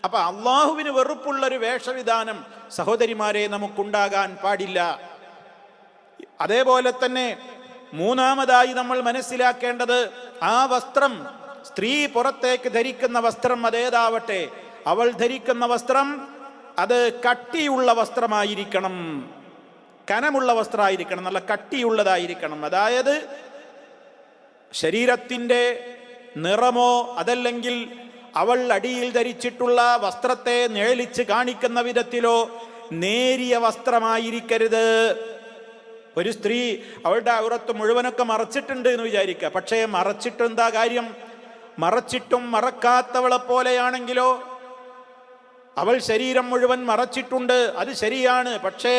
അപ്പൊ അള്ളാഹുവിന് വെറുപ്പുള്ളൊരു വേഷവിധാനം സഹോദരിമാരെ നമുക്കുണ്ടാകാൻ പാടില്ല. അതേപോലെ തന്നെ മൂന്നാമതായി നമ്മൾ മനസ്സിലാക്കേണ്ടത്, ആ വസ്ത്രം, സ്ത്രീ പുറത്തേക്ക് ധരിക്കുന്ന വസ്ത്രം അതേതാവട്ടെ, അവൾ ധരിക്കുന്ന വസ്ത്രം അത് കട്ടിയുള്ള വസ്ത്രമായിരിക്കണം, കനമുള്ള വസ്ത്രമായിരിക്കണം, നല്ല കട്ടിയുള്ളതായിരിക്കണം. അതായത് ശരീരത്തിൻ്റെ നിറമോ അതല്ലെങ്കിൽ അവൾ അടിയിൽ ധരിച്ചിട്ടുള്ള വസ്ത്രത്തെ നിഴലിച്ച് കാണിക്കുന്ന വിധത്തിലോ നേരിയ വസ്ത്രമായിരിക്കരുത്. ഒരു സ്ത്രീ അവളുടെ ഔറത്ത് മുഴുവനൊക്കെ മറച്ചിട്ടുണ്ട് എന്ന് വിചാരിക്കുക. പക്ഷേ മറച്ചിട്ട് എന്താ കാര്യം? മറച്ചിട്ടും മറക്കാത്തവളെ പോലെയാണെങ്കിലോ, അവൾ ശരീരം മുഴുവൻ മറച്ചിട്ടുണ്ട്, അത് ശരിയാണ്. പക്ഷേ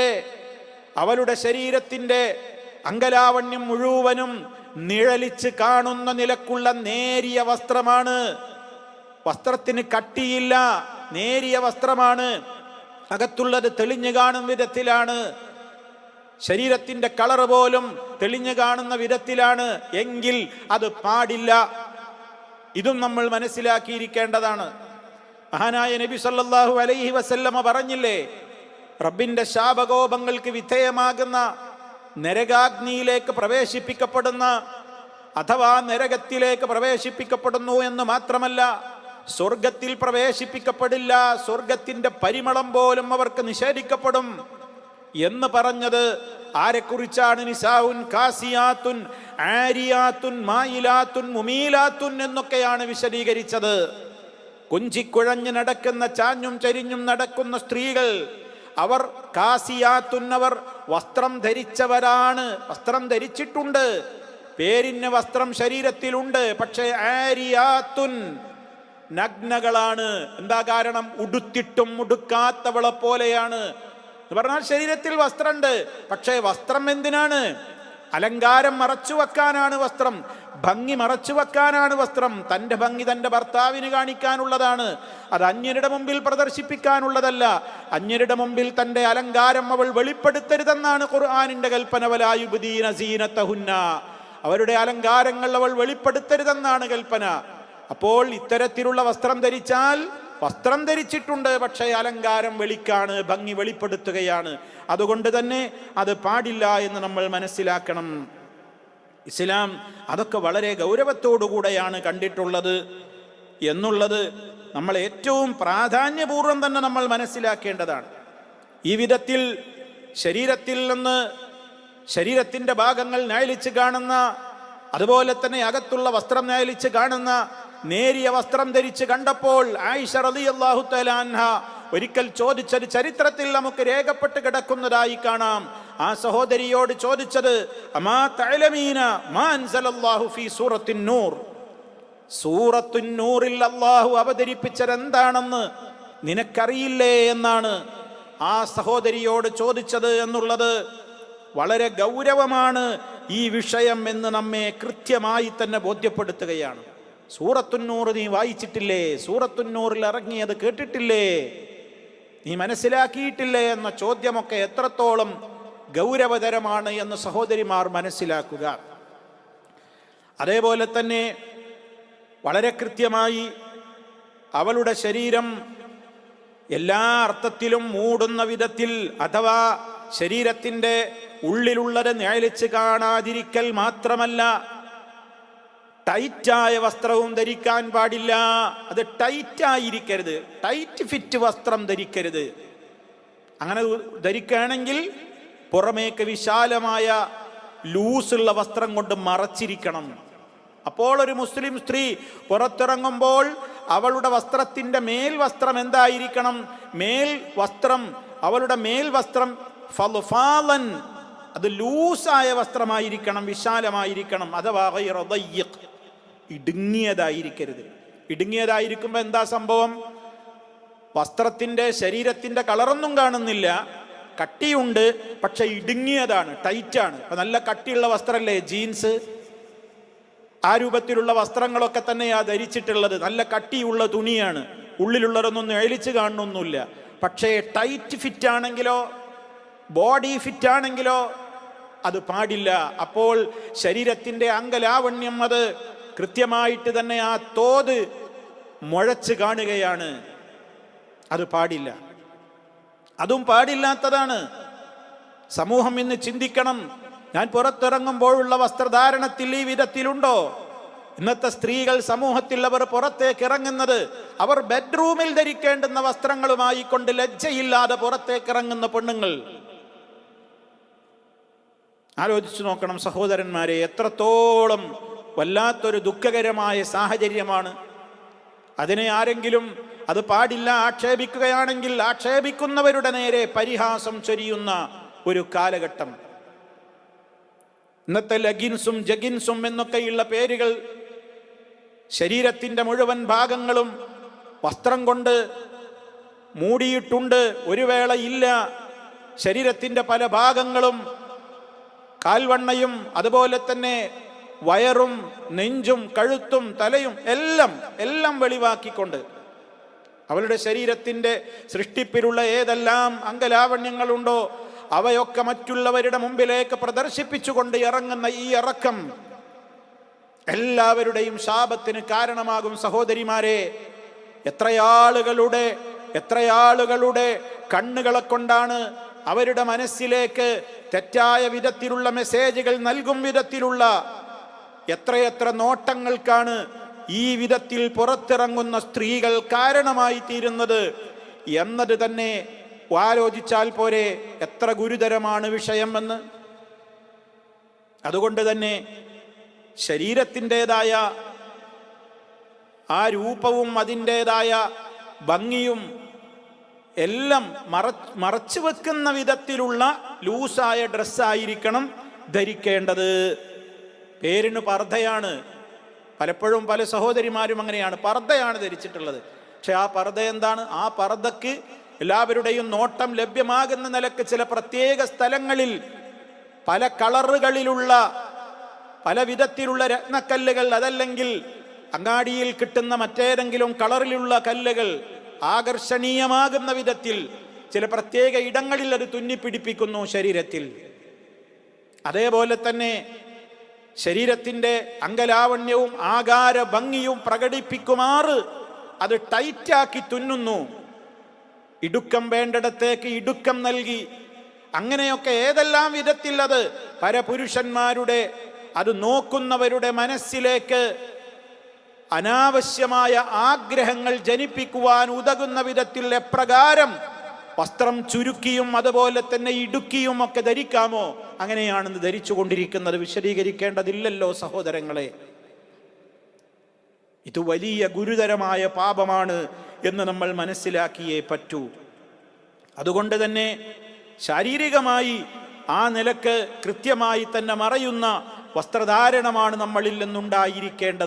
അവളുടെ ശരീരത്തിൻ്റെ അംഗലാവണ്യം മുഴുവനും നിഴലിച്ച് കാണുന്ന നിലക്കുള്ള നേരിയ വസ്ത്രമാണ്. വസ്ത്രത്തിന് കട്ടിയില്ല, നേരിയ വസ്ത്രമാണ്. അകത്തുള്ളത് തെളിഞ്ഞു കാണുന്ന വിധത്തിലാണ്, ശരീരത്തിന്റെ കളർ പോലും തെളിഞ്ഞു കാണുന്ന വിധത്തിലാണ് എങ്കിൽ അത് പാടില്ല. ഇതും നമ്മൾ മനസ്സിലാക്കിയിരിക്കേണ്ടതാണ്. മഹാനായ നബി സല്ലല്ലാഹു അലൈഹി വസല്ലമ പറഞ്ഞില്ലേ, റബ്ബിന്റെ ശാപകോപങ്ങൾക്ക് വിധേയമാകുന്ന, നരകാഗ്നിയിലേക്ക് പ്രവേശിപ്പിക്കപ്പെടുന്ന അഥവാ നരകത്തിലേക്ക് പ്രവേശിപ്പിക്കപ്പെടുന്നു എന്ന് മാത്രമല്ല, സ്വർഗത്തിൽ പ്രവേശിപ്പിക്കപ്പെടില്ല, സ്വർഗത്തിന്റെ പരിമളം പോലും അവർക്ക് നിഷേധിക്കപ്പെടും എന്ന് പറഞ്ഞത് ആരെക്കുറിച്ചാണ്? നിസാഉൻ കാസിയാത്തുൻ ആരിയാത്തുൻ മായിലാത്തുൻ മുമീലാത്തുൻ എന്നൊക്കെയാണ് വിശദീകരിച്ചത്. കുഞ്ചിക്കുഴഞ്ഞ് നടക്കുന്ന, ചാഞ്ഞും ചരിഞ്ഞും നടക്കുന്ന സ്ത്രീകൾ, അവർ കാസിയാത്തുൻ, അവർ വസ്ത്രം ധരിച്ചവരാണ്, വസ്ത്രം ധരിച്ചിട്ടുണ്ട്, പേരിന് വസ്ത്രം ശരീരത്തിലുണ്ട്. പക്ഷേ ആരിയാത്തുൻ, നഗ്നകളാണ്. എന്താ കാരണം? ഉടുത്തിട്ടും ഉടുക്കാത്തവളെ പോലെയാണ് എന്ന് പറഞ്ഞാൽ ശരീരത്തിൽ വസ്ത്രമുണ്ട്, പക്ഷേ വസ്ത്രം എന്തിനാണ്? അലങ്കാരം മറച്ചു വെക്കാനാണ് വസ്ത്രം, ഭംഗി മറച്ചു വെക്കാനാണ് വസ്ത്രം. തൻ്റെ ഭംഗി തൻ്റെ ഭർത്താവിന് കാണിക്കാനുള്ളതാണ്, അത് അന്യരുടെ മുമ്പിൽ പ്രദർശിപ്പിക്കാനുള്ളതല്ല. അന്യരുടെ മുമ്പിൽ തൻ്റെ അലങ്കാരം അവൾ വെളിപ്പെടുത്തരുതെന്നാണ് ഖുർആനിന്റെ കൽപ്പന. വലാ യുബ്ദീന സീനത്തഹുന്ന, അവരുടെ അലങ്കാരങ്ങൾ അവൾ വെളിപ്പെടുത്തരുതെന്നാണ് കൽപ്പന. അപ്പോൾ ഇത്തരത്തിലുള്ള വസ്ത്രം ധരിച്ചാൽ, വസ്ത്രം ധരിച്ചിട്ടുണ്ട് പക്ഷേ അലങ്കാരം വെളിക്കാണ്, ഭംഗി വെളിപ്പെടുത്തുകയാണ്. അതുകൊണ്ട് തന്നെ അത് പാടില്ല എന്ന് നമ്മൾ മനസ്സിലാക്കണം. ഇസ്ലാം അതൊക്കെ വളരെ ഗൗരവത്തോടുകൂടെയാണ് കണ്ടിട്ടുള്ളത് എന്നുള്ളത് നമ്മൾ ഏറ്റവും പ്രാധാന്യപൂർവ്വം തന്നെ നമ്മൾ മനസ്സിലാക്കേണ്ടതാണ്. ഈ വിധത്തിൽ ശരീരത്തിൽ നിന്ന്, ശരീരത്തിൻ്റെ ഭാഗങ്ങൾ നയലിച്ച് കാണുന്ന, അതുപോലെ തന്നെ അകത്തുള്ള വസ്ത്രം നയലിച്ച് കാണുന്ന നേരിയ വസ്ത്രം ധരിച്ച് കണ്ടപ്പോൾ ആയിഷ റളിയല്ലാഹു തആല അൻഹ ഒരിക്കൽ ചോദിച്ചത് ചരിത്രത്തിൽ നമുക്ക് രേഖപ്പെട്ട് കിടക്കുന്നതായി കാണാം. ആ സഹോദരിയോട് ചോദിച്ചത്, അമാ തഅലമീന മാ അൻസലല്ലാഹു ഫീ സൂറത്തുൻ നൂർ, സൂറത്തുൻ നൂറിൽ അല്ലാഹു അവതരിപ്പിച്ചത് എന്താണെന്ന് നിനക്കറിയില്ലേ എന്നാണ് ആ സഹോദരിയോട് ചോദിച്ചത് എന്നുള്ളത് വളരെ ഗൗരവമാണ് ഈ വിഷയം എന്ന് നമ്മെ കൃത്യമായി തന്നെ ബോധ്യപ്പെടുത്തുകയാണ്. സൂറത്തുന്നൂർ നീ വായിച്ചിട്ടില്ലേ? സൂറത്തുന്നൂറിൽ ഇറങ്ങിയത് കേട്ടിട്ടില്ലേ? നീ മനസ്സിലാക്കിയിട്ടില്ലേ എന്ന ചോദ്യമൊക്കെ എത്രത്തോളം ഗൗരവതരമാണ് എന്ന് സഹോദരിമാർ മനസ്സിലാക്കുക. അതേപോലെ തന്നെ വളരെ കൃത്യമായി അവളുടെ ശരീരം എല്ലാ അർത്ഥത്തിലും മൂടുന്ന വിധത്തിൽ, അഥവാ ശരീരത്തിൻ്റെ ഉള്ളിലുള്ളത് നിഴലിച്ച് കാണാതിരിക്കൽ മാത്രമല്ല, ടൈറ്റായ വസ്ത്രവും ധരിക്കാൻ പാടില്ല. അത് ടൈറ്റായിരിക്കരുത്, ടൈറ്റ് ഫിറ്റ് വസ്ത്രം ധരിക്കരുത്. അങ്ങനെ ധരിക്കുകയാണെങ്കിൽ പുറമേക്ക് വിശാലമായ ലൂസുള്ള വസ്ത്രം കൊണ്ട് മറച്ചിരിക്കണം. അപ്പോൾ ഒരു മുസ്ലിം സ്ത്രീ പുറത്തിറങ്ങുമ്പോൾ അവളുടെ വസ്ത്രത്തിൻ്റെ മേൽ വസ്ത്രം എന്തായിരിക്കണം? മേൽ വസ്ത്രം, അവളുടെ മേൽ വസ്ത്രം ഫൽഫാലൻ, അത് ലൂസായ വസ്ത്രമായിരിക്കണം, വിശാലമായിരിക്കണം. അഥവാ ഗൈറ ദയ്യിഖ്, ഇടുങ്ങിയതായിരിക്കരുത്. ഇടുങ്ങിയതായിരിക്കുമ്പോൾ എന്താ സംഭവം? വസ്ത്രത്തിൻ്റെ, ശരീരത്തിൻ്റെ കളറൊന്നും കാണുന്നില്ല, കട്ടിയുണ്ട്, പക്ഷെ ഇടുങ്ങിയതാണ്, ടൈറ്റാണ്. ഇപ്പം നല്ല കട്ടിയുള്ള വസ്ത്രമല്ലേ ജീൻസ്, ആ രൂപത്തിലുള്ള വസ്ത്രങ്ങളൊക്കെ തന്നെയാണ് ധരിച്ചിട്ടുള്ളത്. നല്ല കട്ടിയുള്ള തുണിയാണ്, ഉള്ളിലുള്ളതൊന്നും എഴിച്ച് കാണുന്നൊന്നുമില്ല. പക്ഷേ ടൈറ്റ് ഫിറ്റ് ആണെങ്കിലോ, ബോഡി ഫിറ്റ് ആണെങ്കിലോ അത് പാടില്ല. അപ്പോൾ ശരീരത്തിൻ്റെ അംഗലാവണ്യം അത് കൃത്യമായിട്ട് തന്നെ ആ തോത് മുഴച്ച് കാണുകയാണ്. അത് പാടില്ല. അതും പാടില്ലാത്തതാണ്. സമൂഹം ഇന്ന് ചിന്തിക്കണം, ഞാൻ പുറത്തിറങ്ങുമ്പോഴുള്ള വസ്ത്രധാരണത്തിൽ ഈ വിധത്തിലുണ്ടോ? ഇന്നത്തെ സ്ത്രീകൾ സമൂഹത്തിൽ അവർ പുറത്തേക്ക് ഇറങ്ങുന്നത് അവർ ബെഡ്റൂമിൽ ധരിക്കേണ്ടുന്ന വസ്ത്രങ്ങളുമായി കൊണ്ട് ലജ്ജയില്ലാതെ പുറത്തേക്ക് ഇറങ്ങുന്ന പെണ്ണുങ്ങൾ. ആലോചിച്ചു നോക്കണം സഹോദരന്മാരെ, എത്രത്തോളം വല്ലാത്തൊരു ദുഃഖകരമായ സാഹചര്യമാണ്. അതിനെ ആരെങ്കിലും അത് പാടില്ല ആക്ഷേപിക്കുകയാണെങ്കിൽ ആക്ഷേപിക്കുന്നവരുടെ നേരെ പരിഹാസം ചൊരിയുന്ന ഒരു കാലഘട്ടം. ഇന്നത്തെ ലഗിൻസും ജഗിൻസും എന്നൊക്കെയുള്ള പേരുകൾ ശരീരത്തിൻ്റെ മുഴുവൻ ഭാഗങ്ങളും വസ്ത്രം കൊണ്ട് മൂടിയിട്ടുണ്ട്. ഒരു വേള ഇല്ല, ശരീരത്തിൻ്റെ പല ഭാഗങ്ങളും കാൽവണ്ണയും അതുപോലെ തന്നെ വയറും നെഞ്ചും കഴുത്തും തലയും എല്ലാം വെളിവാക്കിക്കൊണ്ട് അവളുടെ ശരീരത്തിൻ്റെ സൃഷ്ടിപ്പിലുള്ള ഏതെല്ലാം അംഗലാവണ്യങ്ങളുണ്ടോ അവയൊക്കെ മറ്റുള്ളവരുടെ മുമ്പിലേക്ക് പ്രദർശിപ്പിച്ചുകൊണ്ട് ഇറങ്ങുന്ന ഈ ഇറക്കം എല്ലാവരുടെയും ശാപത്തിന് കാരണമാകും. സഹോദരിമാരെ, എത്രയാളുകളുടെ കണ്ണുകളെ കൊണ്ടാണ് അവരുടെ മനസ്സിലേക്ക് തെറ്റായ വിധത്തിലുള്ള മെസ്സേജുകൾ നൽകും വിധത്തിലുള്ള എത്രയെത്ര നോട്ടങ്ങൾക്കാണ് ഈ വിധത്തിൽ പുറത്തിറങ്ങുന്ന സ്ത്രീകൾ കാരണമായി തീരുന്നത് എന്നത് തന്നെ ആലോചിച്ചാൽ പോരെ എത്ര ഗുരുതരമാണ് വിഷയം എന്ന്. അതുകൊണ്ട് തന്നെ ശരീരത്തിൻ്റെതായ ആ രൂപവും അതിൻ്റെതായ ഭംഗിയും എല്ലാം മറച്ചു വെക്കുന്ന വിധത്തിലുള്ള ലൂസായ ഡ്രസ്സായിരിക്കണം ധരിക്കേണ്ടത്. പേരിന് പർദ്ദയാണ്, പലപ്പോഴും പല സഹോദരിമാരും അങ്ങനെയാണ്, പർദ്ദയാണ് ധരിച്ചിട്ടുള്ളത്. പക്ഷെ ആ പർദ്ദ എന്താണ്? ആ പർദ്ദക്ക് എല്ലാവരുടെയും നോട്ടം ലഭ്യമാകുന്ന നിലക്ക് ചില പ്രത്യേക സ്ഥലങ്ങളിൽ പല കളറുകളിലുള്ള പല വിധത്തിലുള്ള രത്നക്കല്ലുകൾ, അതല്ലെങ്കിൽ അങ്ങാടിയിൽ കിട്ടുന്ന മറ്റേതെങ്കിലും കളറിലുള്ള കല്ലുകൾ ആകർഷണീയമാകുന്ന വിധത്തിൽ ചില പ്രത്യേക ഇടങ്ങളിൽ അത് തുന്നിപ്പിടിപ്പിക്കുന്നു ശരീരത്തിൽ. അതേപോലെ തന്നെ ശരീരത്തിൻ്റെ അംഗലാവണ്യവും ആകാര ഭംഗിയും പ്രകടിപ്പിക്കുമാറ് അത് ടൈറ്റാക്കി തുന്നുന്നു. ഇടുക്കം വേണ്ടിടത്തേക്ക് ഇടുക്കം നൽകി അങ്ങനെയൊക്കെ ഏതെല്ലാം വിധത്തിൽ അത് പരപുരുഷന്മാരുടെ അത് നോക്കുന്നവരുടെ മനസ്സിലേക്ക് അനാവശ്യമായ ആഗ്രഹങ്ങൾ ജനിപ്പിക്കുവാൻ ഉതകുന്ന വിധത്തിൽ എപ്രകാരം വസ്ത്രം ചുരുക്കിയും അതുപോലെ തന്നെ ഇടുക്കിയും ഒക്കെ ധരിക്കാമോ അങ്ങനെയാണെന്ന് ധരിച്ചു കൊണ്ടിരിക്കുന്നത്. വിശദീകരിക്കേണ്ടതില്ലല്ലോ സഹോദരങ്ങളെ. ഇത് വലിയ ഗുരുതരമായ പാപമാണ് എന്ന് നമ്മൾ മനസ്സിലാക്കിയേ പറ്റൂ. അതുകൊണ്ട് തന്നെ ശാരീരികമായി ആ നിലക്ക് കൃത്യമായി തന്നെ മറയുന്ന വസ്ത്രധാരണമാണ് നമ്മളിൽ നിന്നുണ്ടായിരിക്കേണ്ടത്.